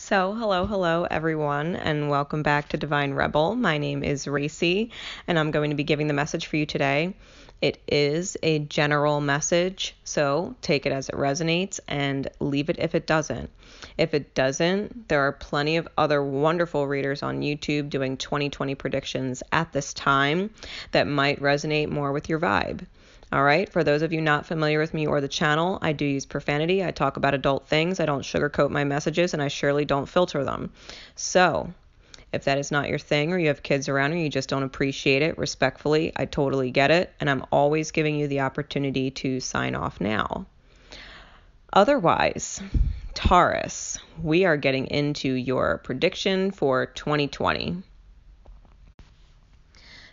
Hello, everyone, and welcome back to Divine Rebel. My name is Racey, and I'm going to be giving the message for you today. It is a general message, so take it as it resonates and leave it if it doesn't. If it doesn't, there are plenty of other wonderful readers on YouTube doing 2020 predictions at this time that might resonate more with your vibe. All right, for those of you not familiar with me or the channel, I do use profanity. I talk about adult things. I don't sugarcoat my messages, and I surely don't filter them. So, if that is not your thing, or you have kids around, or you just don't appreciate it, respectfully, I totally get it, and I'm always giving you the opportunity to sign off now. Otherwise, Taurus, we are getting into your prediction for 2020.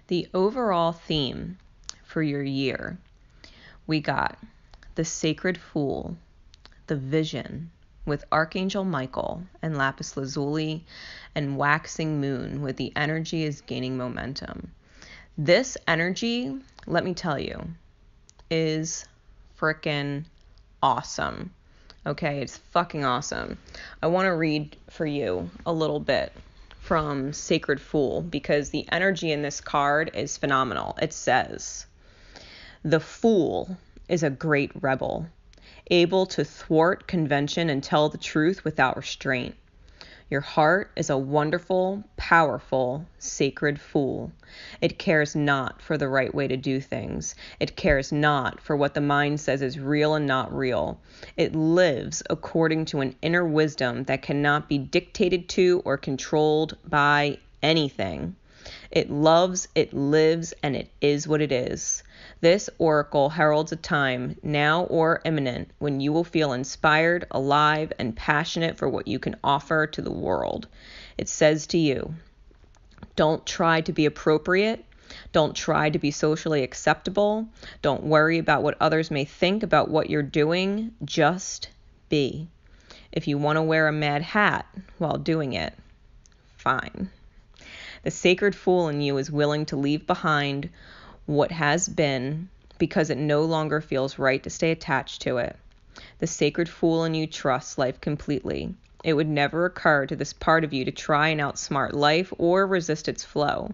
The overall theme for your year, we got the Sacred Fool, the Vision with Archangel Michael and Lapis Lazuli, and Waxing Moon with the energy is gaining momentum. This energy, let me tell you, is freaking awesome. Okay, it's fucking awesome. I want to read for you a little bit from Sacred Fool because the energy in this card is phenomenal. It says, "The Fool is a great rebel, able to thwart convention and tell the truth without restraint. Your heart is a wonderful, powerful, sacred fool. It cares not for the right way to do things. It cares not for what the mind says is real and not real. It lives according to an inner wisdom that cannot be dictated to or controlled by anything. It loves, it lives, and it is what it is. This oracle heralds a time, now or imminent, when you will feel inspired, alive, and passionate for what you can offer to the world. It says to you, don't try to be appropriate. Don't try to be socially acceptable. Don't worry about what others may think about what you're doing. Just be. If you want to wear a mad hat while doing it, fine. The sacred fool in you is willing to leave behind what has been because it no longer feels right to stay attached to it. The sacred fool in you trusts life completely. It would never occur to this part of you to try and outsmart life or resist its flow.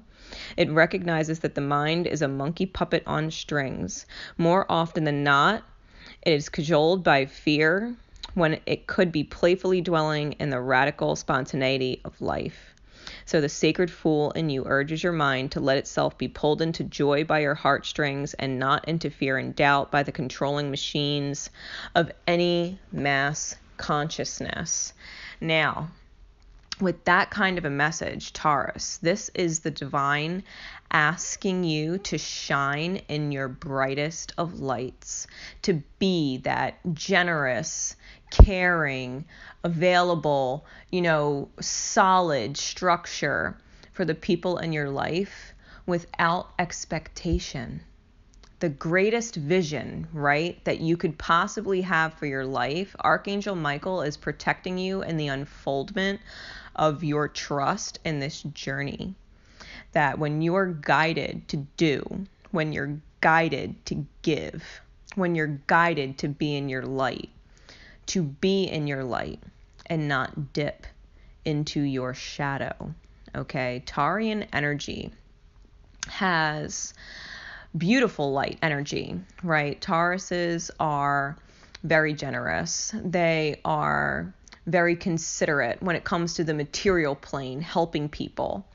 It recognizes that the mind is a monkey puppet on strings. More often than not, it is cajoled by fear when it could be playfully dwelling in the radical spontaneity of life. So the sacred fool in you urges your mind to let itself be pulled into joy by your heartstrings and not into fear and doubt by the controlling machines of any mass consciousness. Now, with that kind of a message, Taurus, this is the divine asking you to shine in your brightest of lights, to be that generous, caring, available, solid structure for the people in your life without expectation. The greatest vision, right, that you could possibly have for your life, Archangel Michael is protecting you in the unfoldment of your trust in this journey. That when you're guided to do, when you're guided to give, when you're guided to be in your light, to be in your light and not dip into your shadow. Okay, Taurian energy has beautiful light energy, right? Tauruses are very generous. They are very considerate when it comes to the material plane, helping people.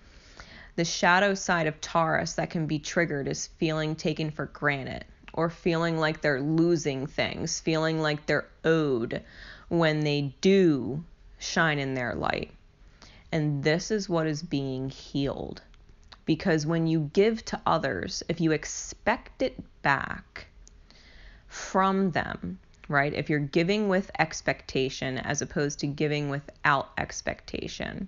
The shadow side of Taurus that can be triggered is feeling taken for granted or feeling like they're losing things, feeling like they're owed when they do shine in their light. And this is what is being healed. Because when you give to others, if you expect it back from them, right? If you're giving with expectation as opposed to giving without expectation,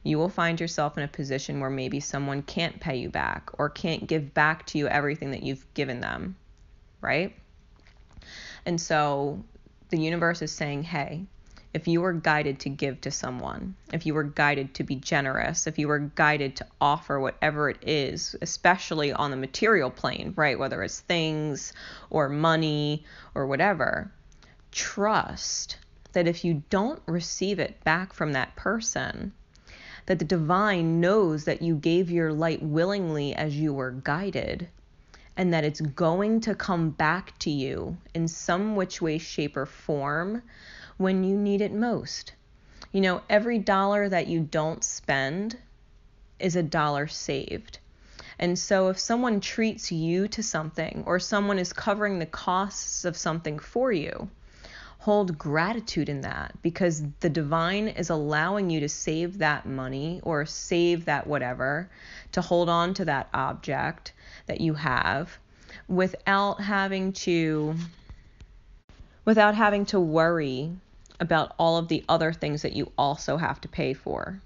you will find yourself in a position where maybe someone can't pay you back or can't give back to you everything that you've given them, right? And so the universe is saying, hey, if you were guided to give to someone, if you were guided to be generous, if you were guided to offer whatever it is, especially on the material plane, right? Whether it's things or money or whatever, trust that if you don't receive it back from that person, that the divine knows that you gave your light willingly as you were guided, and that it's going to come back to you in some which way, shape, or form when you need it most. You know, every dollar that you don't spend is a dollar saved. And so if someone treats you to something, or someone is covering the costs of something for you, hold gratitude in that, because the divine is allowing you to save that money or save that whatever, to hold on to that object that you have without having to worry about all of the other things that you also have to pay for,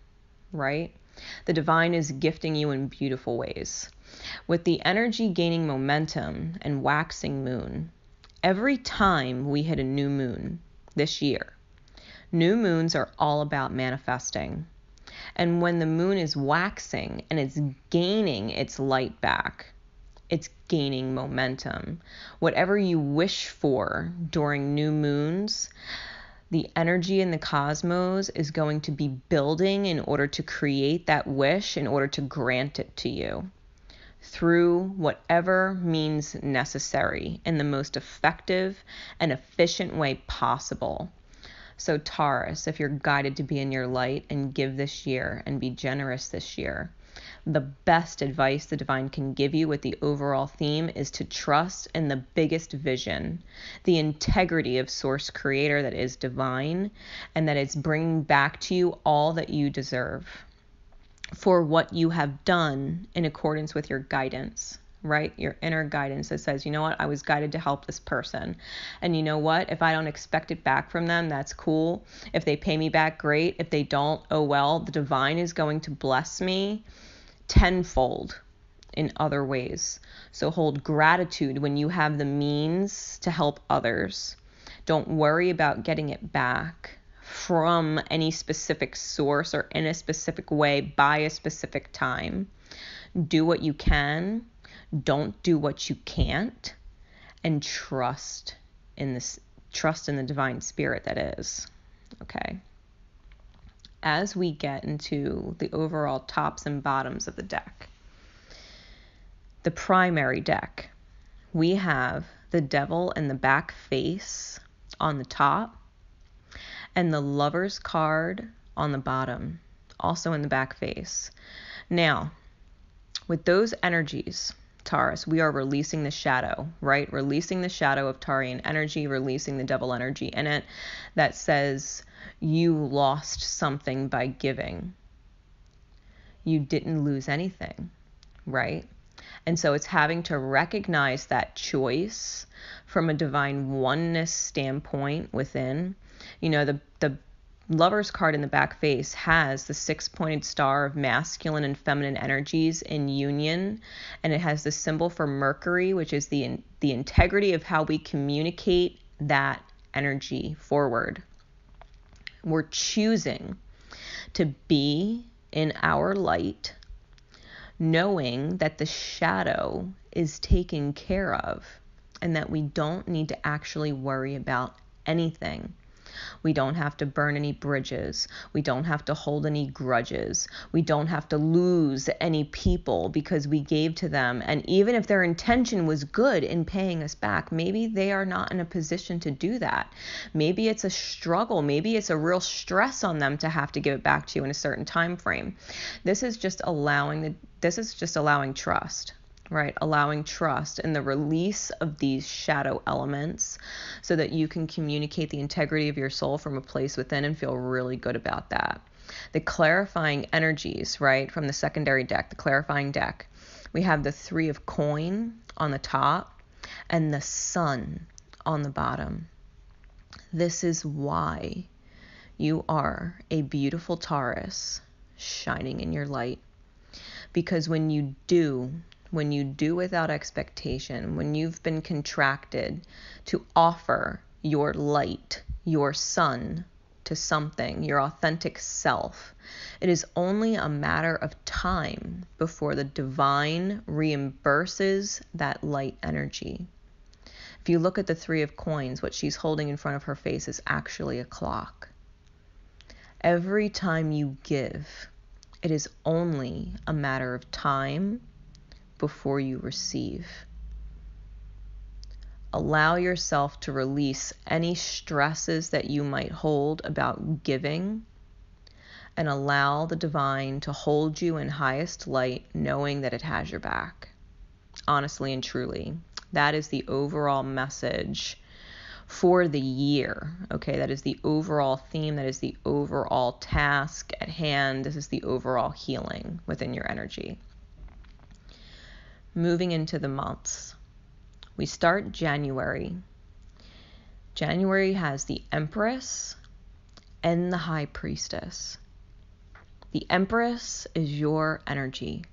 right? The divine is gifting you in beautiful ways. With the energy gaining momentum and waxing moon, every time we hit a new moon this year, new moons are all about manifesting. And when the moon is waxing and it's gaining its light back, it's gaining momentum. Whatever you wish for during new moons, the energy in the cosmos is going to be building in order to create that wish, in order to grant it to you through whatever means necessary in the most effective and efficient way possible. So Taurus, if you're guided to be in your light and give this year and be generous this year, the best advice the divine can give you with the overall theme is to trust in the biggest vision, the integrity of source creator that is divine, and that it's bringing back to you all that you deserve for what you have done in accordance with your guidance, right? Your inner guidance that says, you know what, I was guided to help this person. And you know what, if I don't expect it back from them, that's cool. If they pay me back, great. If they don't, oh well, the divine is going to bless me tenfold in other ways. So hold gratitude when you have the means to help others. Don't worry about getting it back from any specific source or in a specific way by a specific time. Do what you can, don't do what you can't, and trust in the divine spirit that is. Okay. As we get into the overall tops and bottoms of the deck, the primary deck, we have the Devil in the back face on the top, and the Lover's card on the bottom, also in the back face. Now, with those energies, Taurus, we are releasing the shadow, right? Releasing the shadow of Taurian energy, releasing the devil energy in it that says you lost something by giving. You didn't lose anything, right? And so it's having to recognize that choice from a divine oneness standpoint within. You know, the Lover's card in the back face has the 6-pointed star of masculine and feminine energies in union, and it has the symbol for Mercury, which is the integrity of how we communicate that energy forward. We're choosing to be in our light, knowing that the shadow is taken care of and that we don't need to actually worry about anything. We don't have to burn any bridges. We don't have to hold any grudges. We don't have to lose any people because we gave to them. And even if their intention was good in paying us back, maybe they are not in a position to do that. Maybe it's a struggle. Maybe it's a real stress on them to have to give it back to you in a certain time frame. This is just allowing trust. Right? Allowing trust in the release of these shadow elements so that you can communicate the integrity of your soul from a place within and feel really good about that. The clarifying energies, right, from the secondary deck, the clarifying deck, we have the 3 of coin on the top and the sun on the bottom. This is why you are a beautiful Taurus shining in your light. Because when you do without expectation, when you've been contracted to offer your light, your sun to something, your authentic self, it is only a matter of time before the divine reimburses that light energy. If you look at the Three of Coins, what she's holding in front of her face is actually a clock. Every time you give, it is only a matter of time before you receive. Allow yourself to release any stresses that you might hold about giving, and allow the divine to hold you in highest light, knowing that it has your back. Honestly and truly, that is the overall message for the year. Okay, that is the overall theme. That is the overall task at hand. This is the overall healing within your energy. Moving into the months, we start January. January has the Empress and the High Priestess. The Empress is your energy.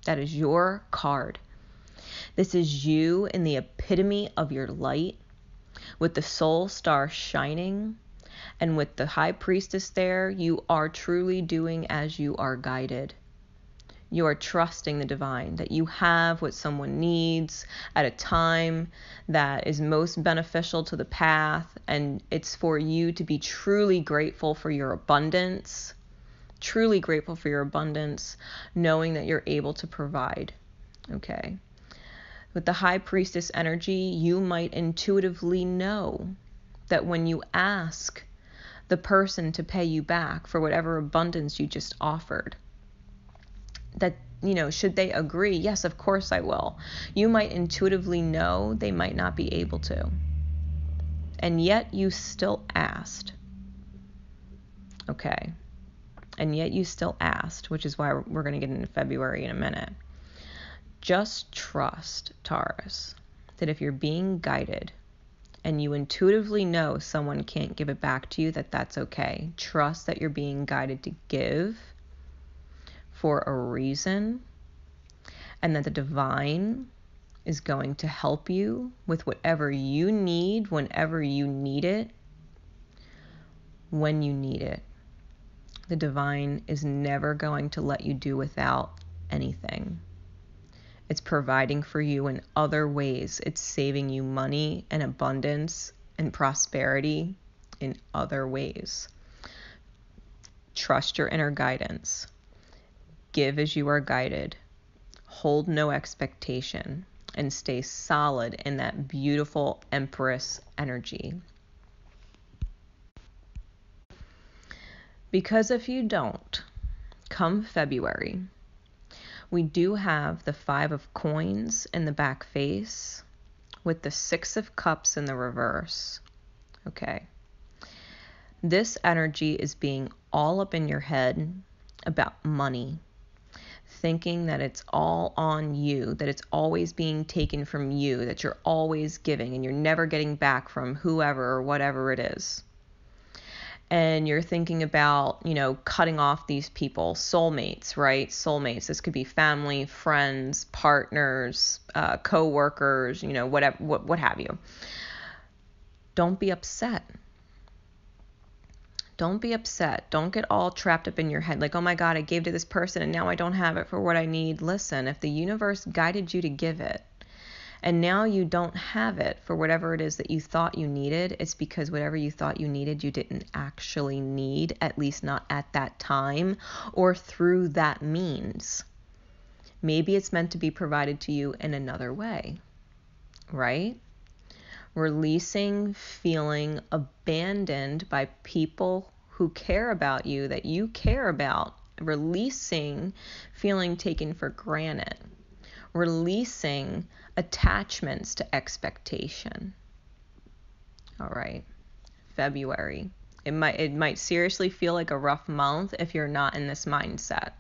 That is your card. This is you in the epitome of your light, with the soul star shining, and with the High Priestess there, you are truly doing as you are guided. You are trusting the divine, that you have what someone needs at a time that is most beneficial to the path, and it's for you to be truly grateful for your abundance, knowing that you're able to provide. Okay. With the High Priestess energy, you might intuitively know that when you ask the person to pay you back for whatever abundance you just offered, that, should they agree? Yes, of course I will. You might intuitively know they might not be able to. And yet you still asked. Okay. And yet you still asked, which is why we're going to get into February in a minute. Just trust, Taurus, that if you're being guided and you intuitively know someone can't give it back to you, that's okay. Trust that you're being guided to give for a reason, and that the divine is going to help you with whatever you need, whenever you need it, when you need it. The divine is never going to let you do without anything. It's providing for you in other ways. It's saving you money and abundance and prosperity in other ways. Trust your inner guidance. Give as you are guided. Hold no expectation, and stay solid in that beautiful Empress energy. Because if you don't, come February, we do have the Five of Coins in the back face with the Six of Cups in the reverse. Okay. This energy is being all up in your head about money, thinking that it's all on you, that it's always being taken from you, that you're always giving and you're never getting back from whoever or whatever it is. And you're thinking about, cutting off these people, soulmates, right? Soulmates. This could be family, friends, partners, co-workers, whatever, what have you. Don't be upset. Don't be upset. Don't get all trapped up in your head like, oh my God, I gave to this person and now I don't have it for what I need. Listen, if the universe guided you to give it, and now you don't have it for whatever it is that you thought you needed, it's because whatever you thought you needed, you didn't actually need, at least not at that time or through that means. Maybe it's meant to be provided to you in another way, right? Releasing feeling abandoned by people who care about you, that you care about. Releasing feeling taken for granted. Releasing attachments to expectation. All right. February. It might seriously feel like a rough month if you're not in this mindset.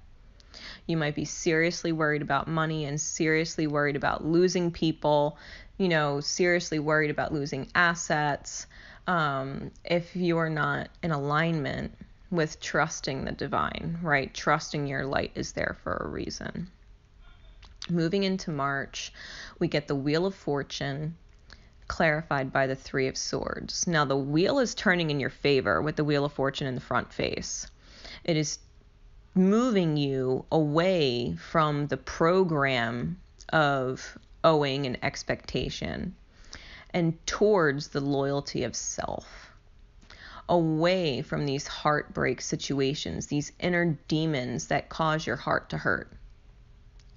You might be seriously worried about money and seriously worried about losing people, seriously worried about losing assets, if you're not in alignment with trusting the divine, right? Trusting your light is there for a reason. Moving into March, we get the Wheel of Fortune clarified by the Three of Swords. Now, the wheel is turning in your favor with the Wheel of Fortune in the front face. It is moving you away from the program of owing and expectation. and towards the loyalty of self. Away from these heartbreak situations, these inner demons that cause your heart to hurt.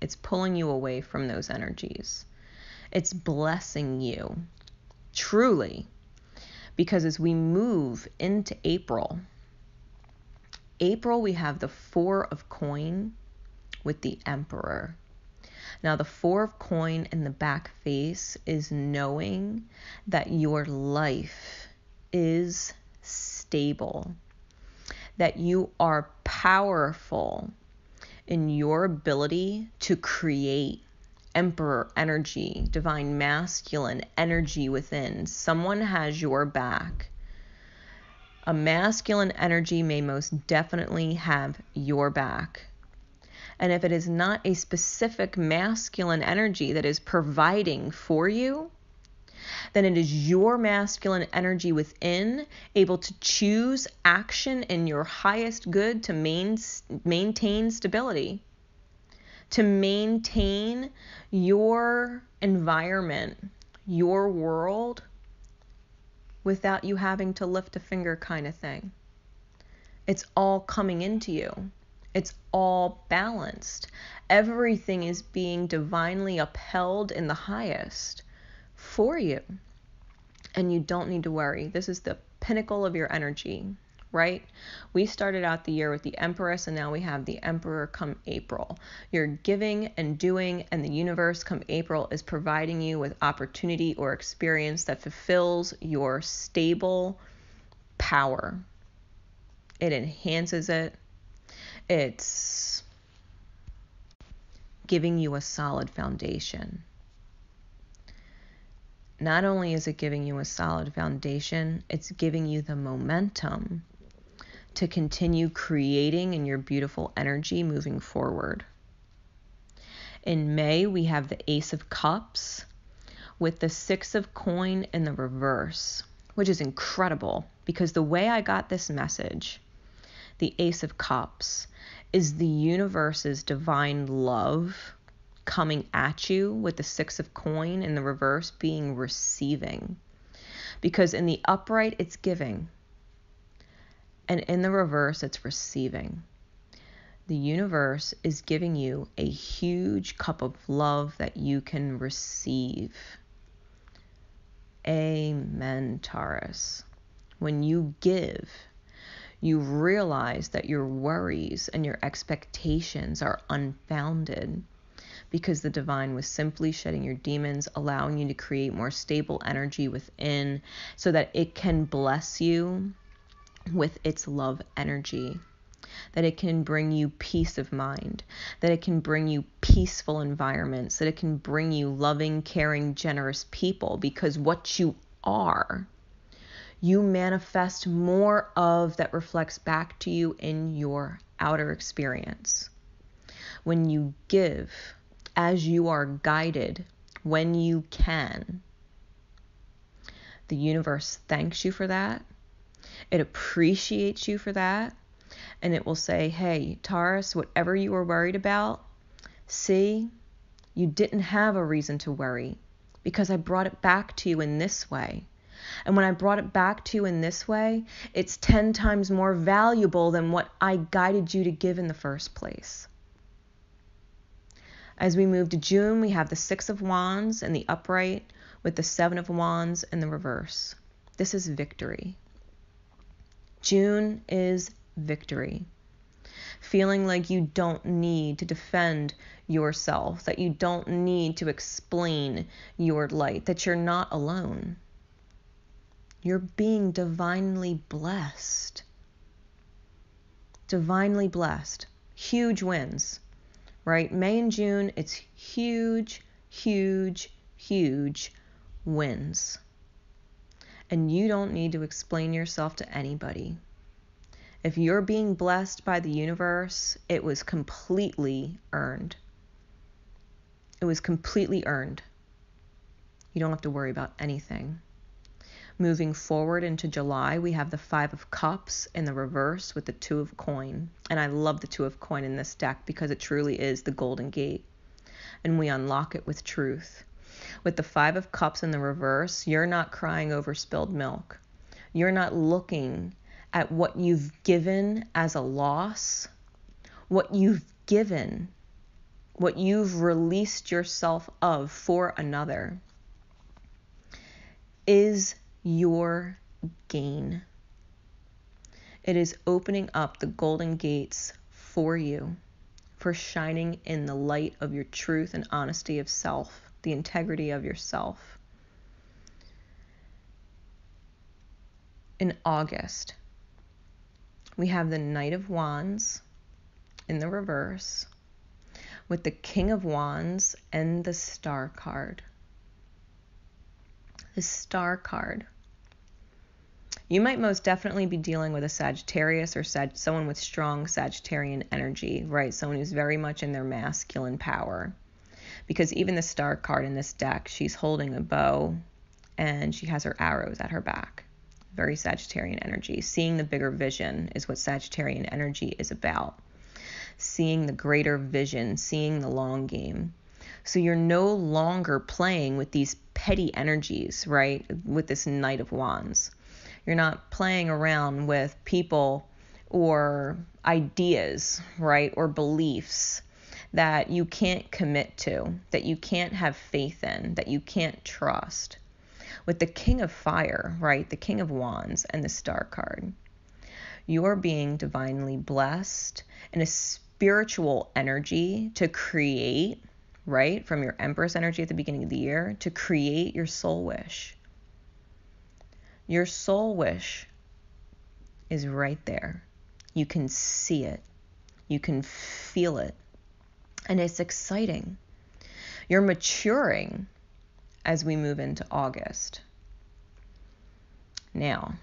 It's pulling you away from those energies. It's blessing you, truly, because as we move into April, we have the Four of Coin with the Emperor. Now, the Four of Coin in the back face is knowing that your life is stable, that you are powerful in your ability to create Emperor energy, divine masculine energy within. Someone has your back. A masculine energy may most definitely have your back. And if it is not a specific masculine energy that is providing for you, then it is your masculine energy within able to choose action in your highest good to maintain stability, to maintain your environment, your world, without you having to lift a finger kind of thing. It's all coming into you. It's all balanced. Everything is being divinely upheld in the highest for you. And you don't need to worry. This is the pinnacle of your energy, right? We started out the year with the Empress, and now we have the Emperor come April. You're giving and doing, and the universe come April is providing you with opportunity or experience that fulfills your stable power. It enhances it. It's giving you a solid foundation. Not only is it giving you a solid foundation, it's giving you the momentum to continue creating in your beautiful energy moving forward. In May, we have the Ace of Cups with the Six of Coin in the reverse, which is incredible because the way I got this message, the Ace of Cups, is the universe's divine love coming at you, with the Six of Coin in the reverse being receiving. Because in the upright, it's giving. And in the reverse, it's receiving. The universe is giving you a huge cup of love that you can receive. Amen, Taurus. When you give, you realize that your worries and your expectations are unfounded because the divine was simply shedding your demons, allowing you to create more stable energy within so that it can bless you with its love energy, that it can bring you peace of mind, that it can bring you peaceful environments, that it can bring you loving, caring, generous people, because what you are, you manifest more of that reflects back to you in your outer experience. When you give, as you are guided, when you can, the universe thanks you for that. It appreciates you for that. And it will say, hey, Taurus, whatever you were worried about, see, you didn't have a reason to worry because I brought it back to you in this way. And when I brought it back to you in this way, it's 10 times more valuable than what I guided you to give in the first place. As we move to June, we have the Six of Wands in the upright with the Seven of Wands in the reverse. This is victory. June is victory. Feeling like you don't need to defend yourself, that you don't need to explain your light, that you're not alone. You're being divinely blessed. Divinely blessed. Huge wins, right? May and June, it's huge, huge, huge wins. And you don't need to explain yourself to anybody. If you're being blessed by the universe, it was completely earned. It was completely earned. You don't have to worry about anything. Moving forward into July, we have the Five of Cups in the reverse with the Two of Coin. And I love the Two of Coin in this deck because it truly is the Golden Gate. And we unlock it with truth. With the Five of Cups in the reverse, you're not crying over spilled milk. You're not looking at what you've given as a loss, what you've given, what you've released yourself of for another is your gain. It is opening up the golden gates for you, for shining in the light of your truth and honesty of self, the integrity of yourself. In August, we have the Knight of Wands in the reverse with the King of Wands and the Star card. The Star card. You might most definitely be dealing with a Sagittarius or someone with strong Sagittarian energy, right? Someone who's very much in their masculine power. Because even the Star card in this deck, she's holding a bow and she has her arrows at her back. Very Sagittarian energy. Seeing the bigger vision is what Sagittarian energy is about. Seeing the greater vision, seeing the long game. So you're no longer playing with these petty energies, right? With this Knight of Wands. You're not playing around with people or ideas, right? Or beliefs that you can't commit to, that you can't have faith in, that you can't trust. With the King of Fire, right? The King of Wands and the Star card. You're being divinely blessed in a spiritual energy to create, right? From your Empress energy at the beginning of the year, to create your soul wish. Your soul wish is right there. You can see it. You can feel it. And it's exciting. You're maturing as we move into August. Now,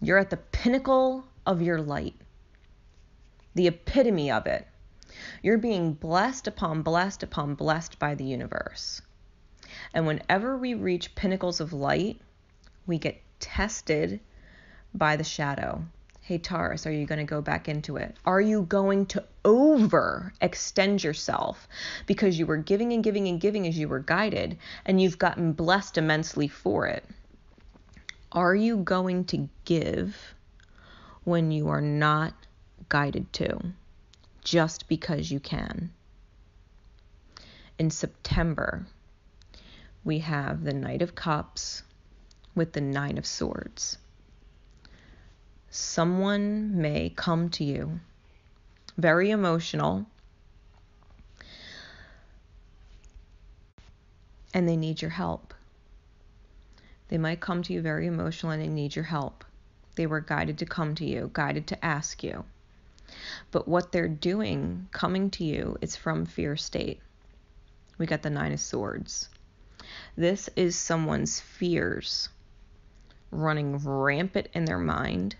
you're at the pinnacle of your light. The epitome of it. You're being blessed upon blessed upon blessed by the universe. And whenever we reach pinnacles of light, we get tested by the shadow. Hey, Taurus, are you going to go back into it? Are you going to overextend yourself because you were giving and giving and giving as you were guided and you've gotten blessed immensely for it? Are you going to give when you are not guided to, just because you can? In September, we have the Knight of Cups with the Nine of Swords. Someone may come to you, very emotional, and they need your help. They might come to you very emotional and they need your help. They were guided to come to you, guided to ask you. But what they're doing, coming to you, is from fear state. We got the Nine of Swords. This is someone's fears running rampant in their mind.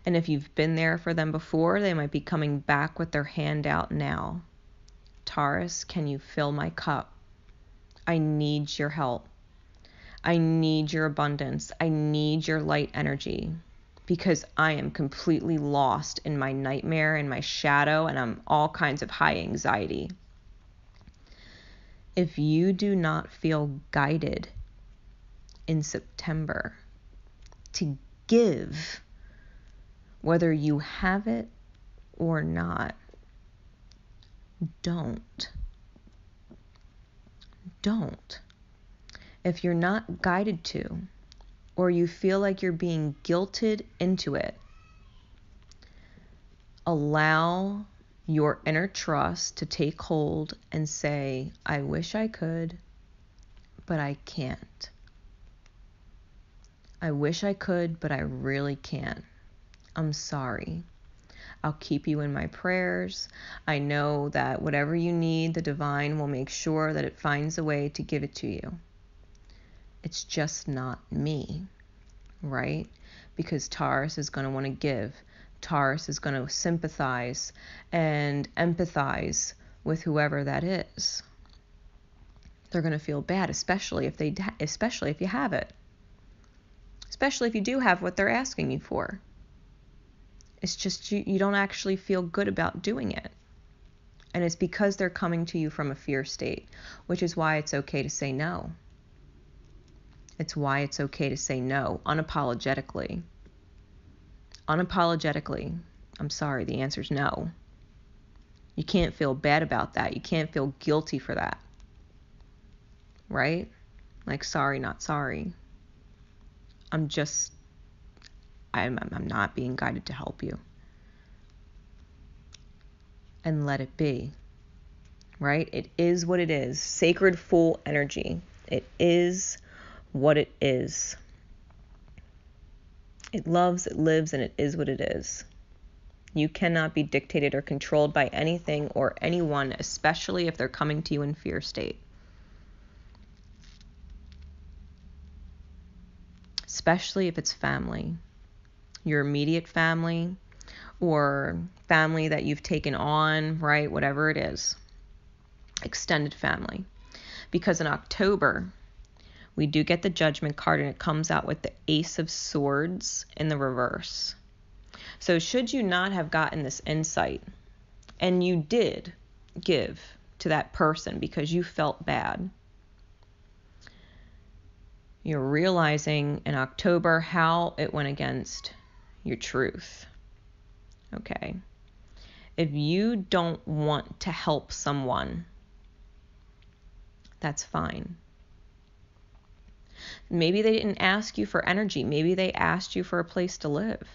And if you've been there for them before, they might be coming back with their hand out now. Taurus, can you fill my cup? I need your help. I need your abundance. I need your light energy because I am completely lost in my nightmare and my shadow, and I'm all kinds of high anxiety. If you do not feel guided in September to give, whether you have it or not, don't. If you're not guided to, or you feel like you're being guilted into it, allow your inner trust to take hold and say, I wish I could, but I can't. I wish I could, but I really can't. I'm sorry. I'll keep you in my prayers. I know that whatever you need, the divine will make sure that it finds a way to give it to you. It's just not me, right? Because Taurus is going to want to give. Taurus is going to sympathize and empathize with whoever that is. They're going to feel bad, especially if you have it. Especially if you do have what they're asking you for. It's just you don't actually feel good about doing it. And it's because they're coming to you from a fear state, which is why it's okay to say no. It's why it's okay to say no, unapologetically. Unapologetically. I'm sorry, the answer's no. You can't feel bad about that. You can't feel guilty for that. Right? Like, sorry, not sorry. I'm not being guided to help you. And let it be. Right? It is what it is. Sacred Fool energy. It is what it is. It loves, it lives, and it is what it is. You cannot be dictated or controlled by anything or anyone, especially if they're coming to you in fear state. Especially if it's family. Your immediate family or family that you've taken on, right? Whatever it is. Extended family. Because in October, we do get the Judgment card, and it comes out with the Ace of Swords in the reverse. So should you not have gotten this insight, and you did give to that person because you felt bad, you're realizing in October how it went against your truth. Okay? If you don't want to help someone, that's fine. Maybe they didn't ask you for energy. Maybe they asked you for a place to live.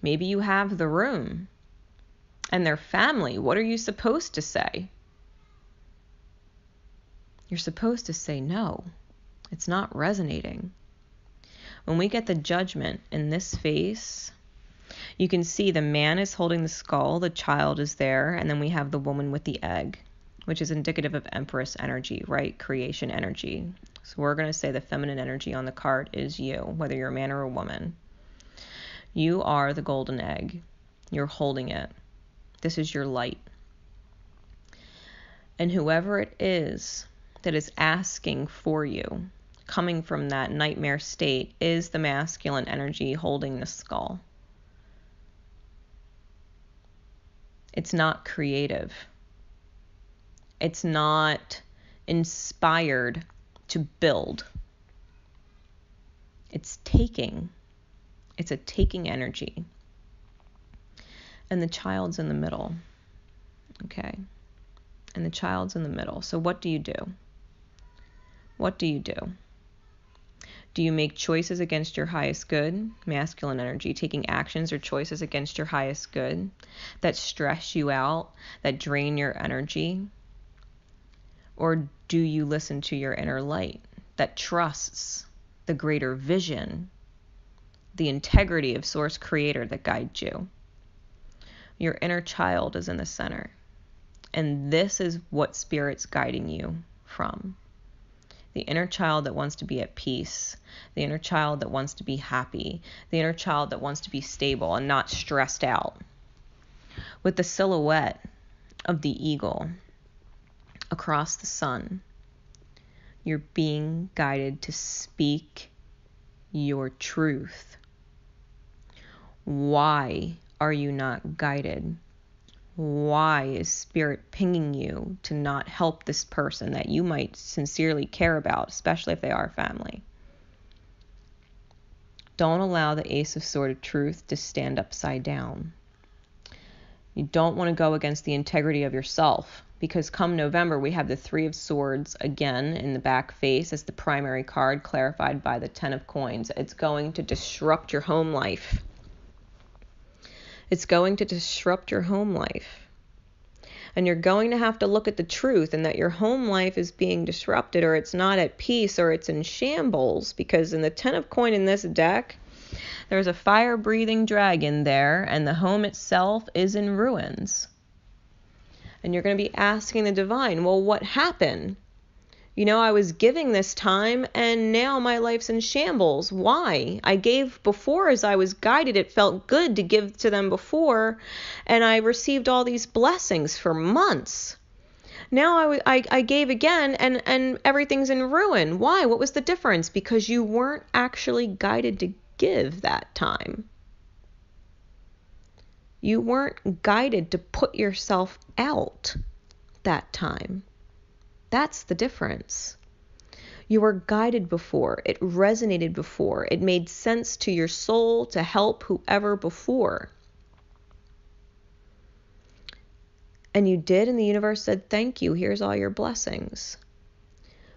Maybe you have the room and their family. What are you supposed to say? You're supposed to say no. It's not resonating. When we get the Judgment in this face, you can see the man is holding the skull, the child is there, and then we have the woman with the egg, which is indicative of Empress energy, right? Creation energy. So we're going to say the feminine energy on the card is you, whether you're a man or a woman. You are the golden egg. You're holding it. This is your light. And whoever it is that is asking for you, coming from that nightmare state, is the masculine energy holding the skull. It's not creative. It's not inspired to build. It's taking. It's a taking energy. And the child's in the middle. Okay? And the child's in the middle. So what do you do? What do you do? Do you make choices against your highest good, masculine energy, taking actions or choices against your highest good that stress you out, that drain your energy? Or do you listen to your inner light that trusts the greater vision, the integrity of Source Creator that guides you? Your inner child is in the center. And this is what Spirit's guiding you from. The inner child that wants to be at peace. The inner child that wants to be happy. The inner child that wants to be stable and not stressed out. With the silhouette of the eagle across the sun, you're being guided to speak your truth. Why are you not guided? Why is Spirit pinging you to not help this person that you might sincerely care about, especially if they are family? Don't allow the Ace of Swords of Truth to stand upside down. You don't want to go against the integrity of yourself, because come November, we have the Three of Swords again in the back face as the primary card, clarified by the Ten of Coins. It's going to disrupt your home life. It's going to disrupt your home life. And you're going to have to look at the truth and that your home life is being disrupted, or it's not at peace, or it's in shambles. Because in the Ten of Coins in this deck, there's a fire-breathing dragon there, and the home itself is in ruins. And you're going to be asking the divine, well, what happened? You know, I was giving this time, and now my life's in shambles. Why? I gave before as I was guided. It felt good to give to them before, and I received all these blessings for months. Now I gave again, and everything's in ruin. Why? What was the difference? Because you weren't actually guided to give that time. You weren't guided to put yourself out that time. That's the difference. You were guided before. It resonated before. It made sense to your soul to help whoever before. And you did, and the universe said, thank you, here's all your blessings.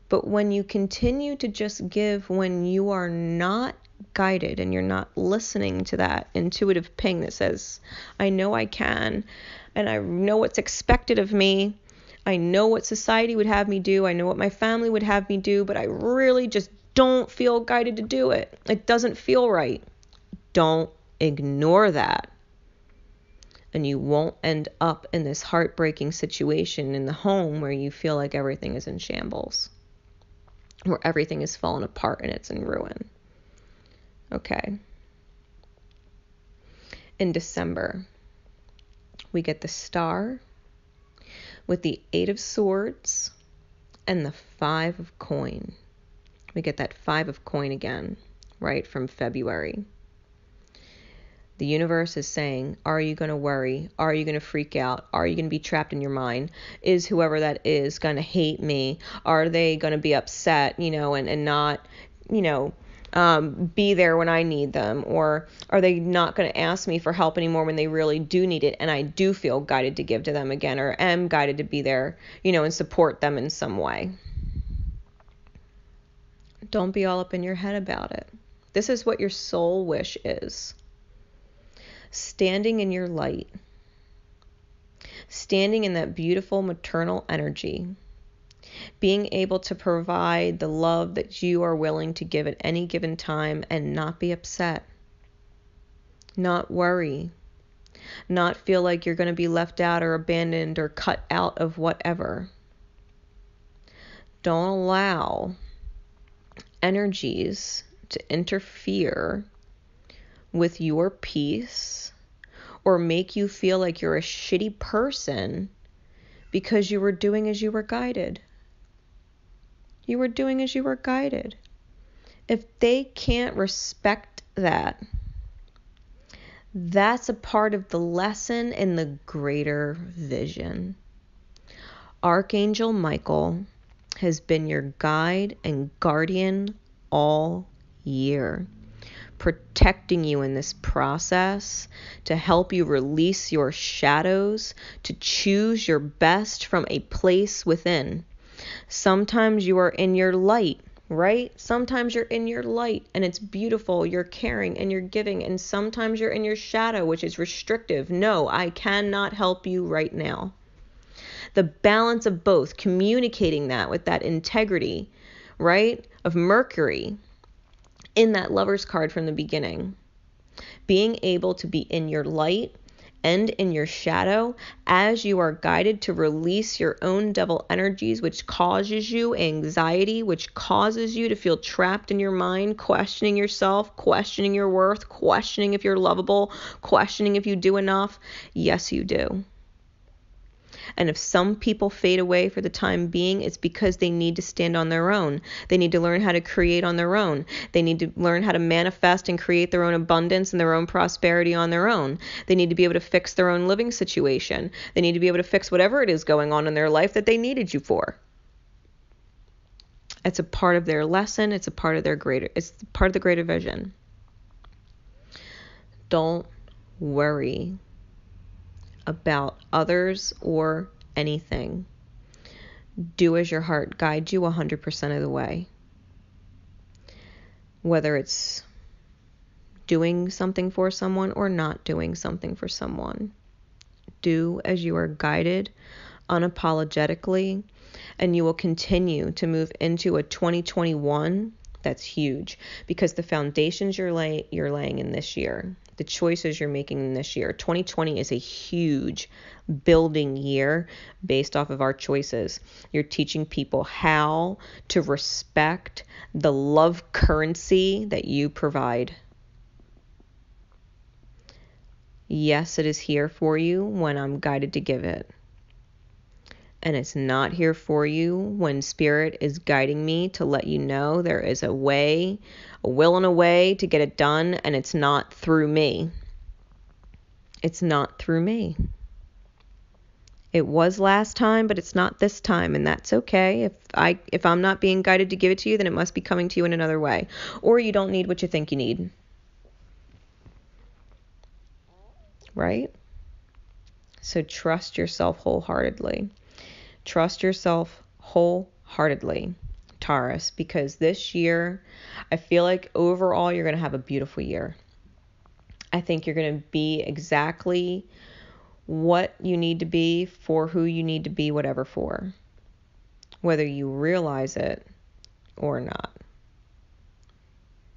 But when you continue to just give when you are not guided and you're not listening to that intuitive ping that says, I know I can, and I know what's expected of me, I know what society would have me do, I know what my family would have me do, but I really just don't feel guided to do it. It doesn't feel right. Don't ignore that. And you won't end up in this heartbreaking situation in the home where you feel like everything is in shambles, where everything is falling apart and it's in ruin. Okay. In December, we get the Star with the 8 of Swords and the 5 of Coin. We get that 5 of Coin again, right, from February. The universe is saying, are you going to worry? Are you going to freak out? Are you going to be trapped in your mind? Is whoever that is going to hate me? Are they going to be upset, and not, be there when I need them? Or are they not going to ask me for help anymore when they really do need it? And I do feel guided to give to them again, or am guided to be there, and support them in some way. Don't be all up in your head about it. This is what your soul wish is. Standing in your light. Standing in that beautiful maternal energy. Being able to provide the love that you are willing to give at any given time and not be upset. Not worry. Not feel like you're going to be left out or abandoned or cut out of whatever. Don't allow energies to interfere with your peace or make you feel like you're a shitty person because you were doing as you were guided. You were doing as you were guided. If they can't respect that, that's a part of the lesson in the greater vision. Archangel Michael has been your guide and guardian all year, protecting you in this process to help you release your shadows, to choose your best from a place within. Sometimes you are in your light, right? Sometimes you're in your light and it's beautiful, you're caring and you're giving, and sometimes you're in your shadow, which is restrictive. No, I cannot help you right now. The balance of both, communicating that with that integrity, right, of Mercury in that Lover's card from the beginning. Being able to be in your light and in your shadow as you are guided to release your own devil energies, which causes you anxiety, which causes you to feel trapped in your mind, questioning yourself, questioning your worth, questioning if you're lovable, questioning if you do enough. Yes, you do. And if some people fade away for the time being, it's because they need to stand on their own. They need to learn how to create on their own. They need to learn how to manifest and create their own abundance and their own prosperity on their own. They need to be able to fix their own living situation. They need to be able to fix whatever it is going on in their life that they needed you for. It's a part of their lesson. It's part of the greater vision. Don't worry about others or anything. Do as your heart guides you 100% of the way. Whether it's doing something for someone or not doing something for someone. Do as you are guided unapologetically, and you will continue to move into a 2021 that's huge, because the foundations you're laying in this year, the choices you're making in this year, 2020 is a huge building year based off of our choices. You're teaching people how to respect the love currency that you provide. Yes, it is here for you when I'm guided to give it. And it's not here for you when Spirit is guiding me to let you know there is a way, a will and a way to get it done, and it's not through me. It's not through me. It was last time, but it's not this time, and that's okay. If I'm not being guided to give it to you, then it must be coming to you in another way. Or you don't need what you think you need. Right? So trust yourself wholeheartedly. Trust yourself wholeheartedly, Taurus, because this year, I feel like overall you're going to have a beautiful year. I think you're going to be exactly what you need to be for who you need to be, whatever for, whether you realize it or not.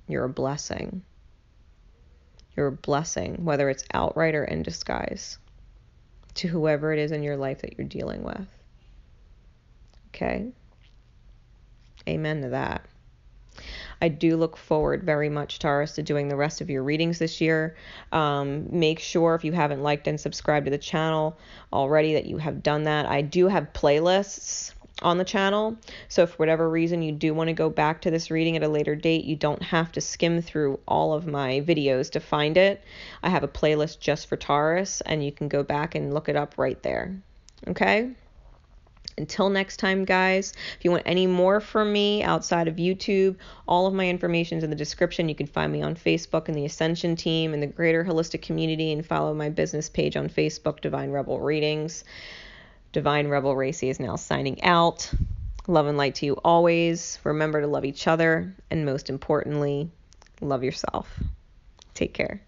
You're a blessing. You're a blessing, whether it's outright or in disguise, to whoever it is in your life that you're dealing with. Okay? Amen to that. I do look forward very much, Taurus, to doing the rest of your readings this year. Make sure, if you haven't liked and subscribed to the channel already, that you have done that. I do have playlists on the channel, so if for whatever reason you do want to go back to this reading at a later date, you don't have to skim through all of my videos to find it. I have a playlist just for Taurus, and you can go back and look it up right there. Okay? Until next time, guys, if you want any more from me outside of YouTube, all of my information is in the description. You can find me on Facebook in the Ascension team and the Greater Holistic Community, and follow my business page on Facebook, Divine Rebel Readings. Divine Rebel Racey is now signing out. Love and light to you always. Remember to love each other, and most importantly, love yourself. Take care.